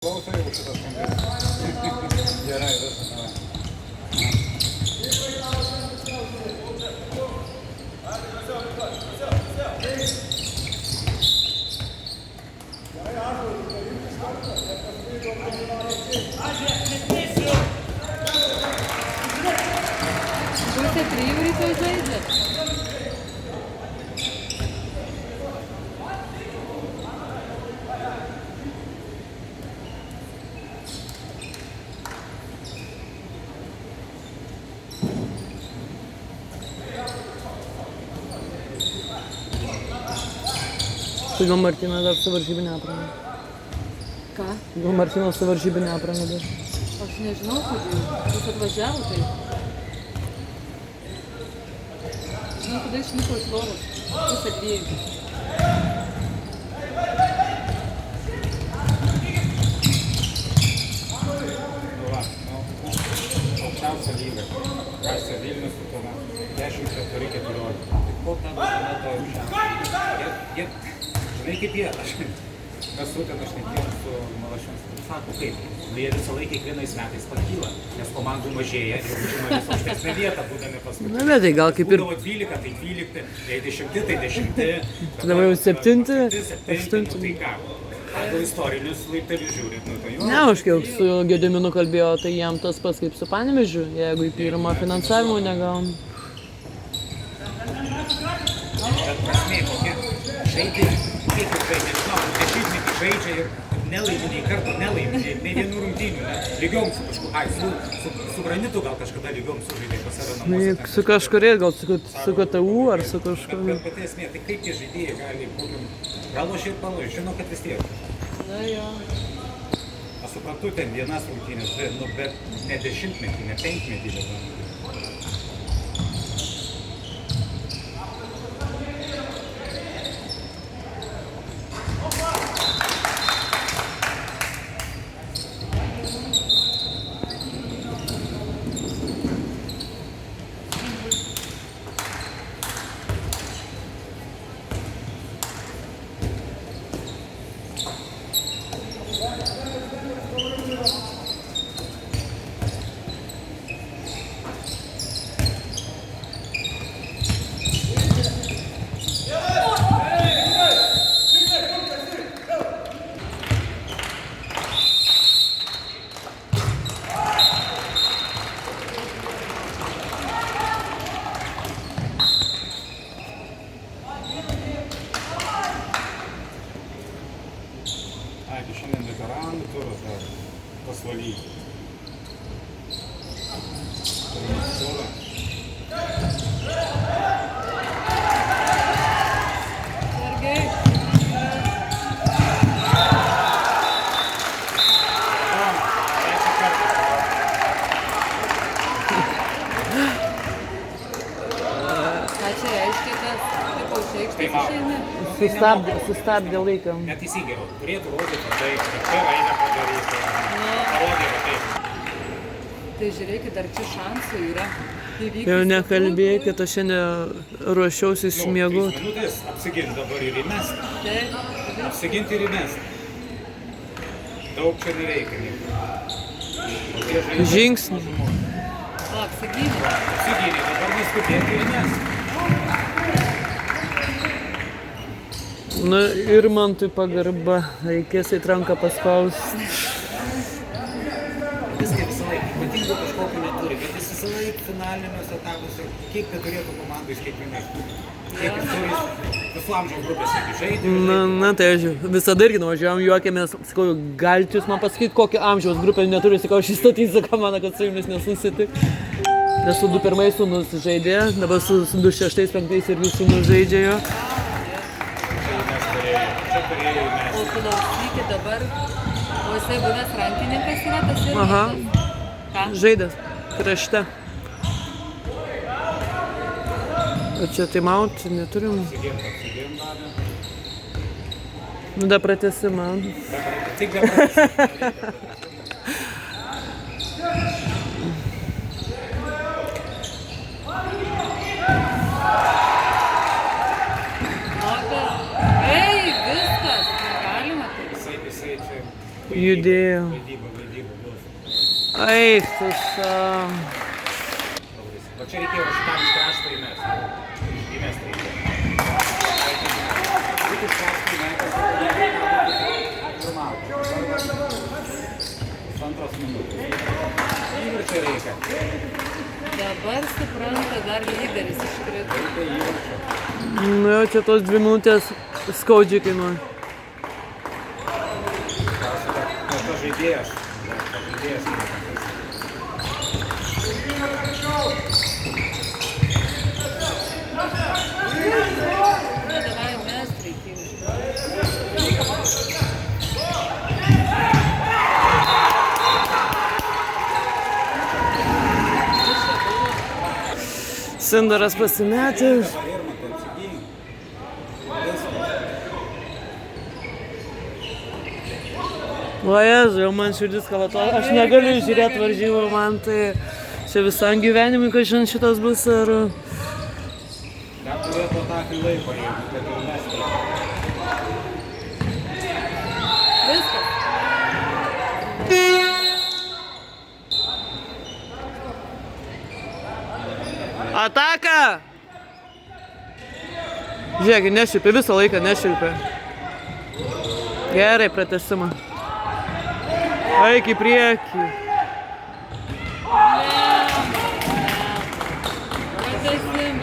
Klausai jau šitas skambės. Gerai, visą. Pusė 3 rytoj žaidžia. Tai gal Martynas dar su varžybinė apranga? Ką? Gal Martynas su varžybinė apranga dar? Aš nežinau, kad jis atvažiavo tai. Žinau, kada išnyko iš lovos. Pusė 2. Aukščiausia lyga. Garsia Vilnius, Utena. 10-4-14. Tai ko tavo to aukščiausia? Žinai kaip jie, mes su Utena šnekėjom su Malašinsku. Sako kaip, jie visą laiką kiekvienais metais pakyla, nes komandų mažėja ir užima visą aukštesnę vietą, būdami paskutiniai. Na, bet tai gal kaip ir... Būdavo 12, tai 12, tai 10, tai 10. Tada jau 7, 8. Tai ką? Pagal istorinius laiptelius žiūrint, tai jo. Ne, aš kiek su Gediminu kalbėjau, tai jam tas pats kaip su Panevėžiu, jeigu į pirmą finansavimą negavom. Bet prasmė kokia, žaidė, kiek ir žaidė, nežinau, 10 žaidžia ir nelaimė, nei karto nelaimė, nei vienų rungtynių, ne? Lygiom su kažkuo, su Granitu gal kažkada lygiom sužaidė pas save namuose. Su kažkuria, gal su KTU ar su kažkuo. Bet pati esmė, tai kaip tie žaidėjai gali kokiam, gal aš ir paložiu, žinau, kad vis tiek. Na jo. Aš suprantu, ten vienas rungtynės, bet ne 10-metį, ne 5-metį dabar. Šiandien veteranų turas dar pasvalyti. Sergei. Ką čia reiškia, kad taip užsiekštės išeini? Sustabdė laiką. Neteisingai, turėtų rodyti taip, kad čia eina padaryti. Parodė, kad taip. Tai žiūrėkit, dar čia šansų yra. Jau nekalbėkit, aš šiandien ruošiausi smiegu. 3 minutės apsiginti dabar ir įmest. Taip. Apsiginti ir įmest. Daug čia nereikia. Žingsnį. O, apsigynė. Apsigynė, dabar neskubėti ir įmest. Na ir man tai pagarba, reikės į ranką paspausti. Viskai visą laiką, ypatingų kažkokių neturi, bet jis visą laiką finaliniuose etapuose, kiek tai turėtų komandų iš kiekvienais. Kiek jis turi visų amžiaus grupės žaidė. Na tai aš visada irgi nuvažiavom, juokėmės, sakau, galite jūs man pasakyti, kokią amžiaus grupę neturi, sakau, aš įstatysiu komandą, kad su jumis nesusitik. Nes su 2 sūnus žaidė, dabar su 2-6-5 irgi sūnus žaidžia jo. O klausykit dabar, o jisai buvęs rankininkas yra tas ir Aha. Ką? Žaidęs krašte. O čia timeout neturim. Nu da pratęsimą. Tik be pratęsimą. Judėjo. Vaidyba bus. Eik, tu sa. Va čia reikėjo šitam iš krašto įmesti. Įmesti reikėjo. Būtų iš krašto įmesti, pirmauti. Pusantros minutės. Įvarčio reikia. Dabar supranta, dar lyderis iškrito. Reikia įvarčio. Nu jau čia tos 2 minutės skaudžiai kainuoja. To žaidėjas. To žaidėjas. Na, davai mes reikėjo iškrito. Sindaras pasimetęs. Irmantai, apsigink. O Jezu, jau man širdis kalato. Aš negaliu žiūrėti varžybų, man tai čia visam gyvenimui, kad šiandien šitas bus ar... Dar turėtų atakai laiko, jeigu kad ir mes reikia. Viskas. Ataka! Žiūrėk, nešilpė, visą laiką nešilpė. Gerai, pratesimą. Eik į priekį. Pratęsim.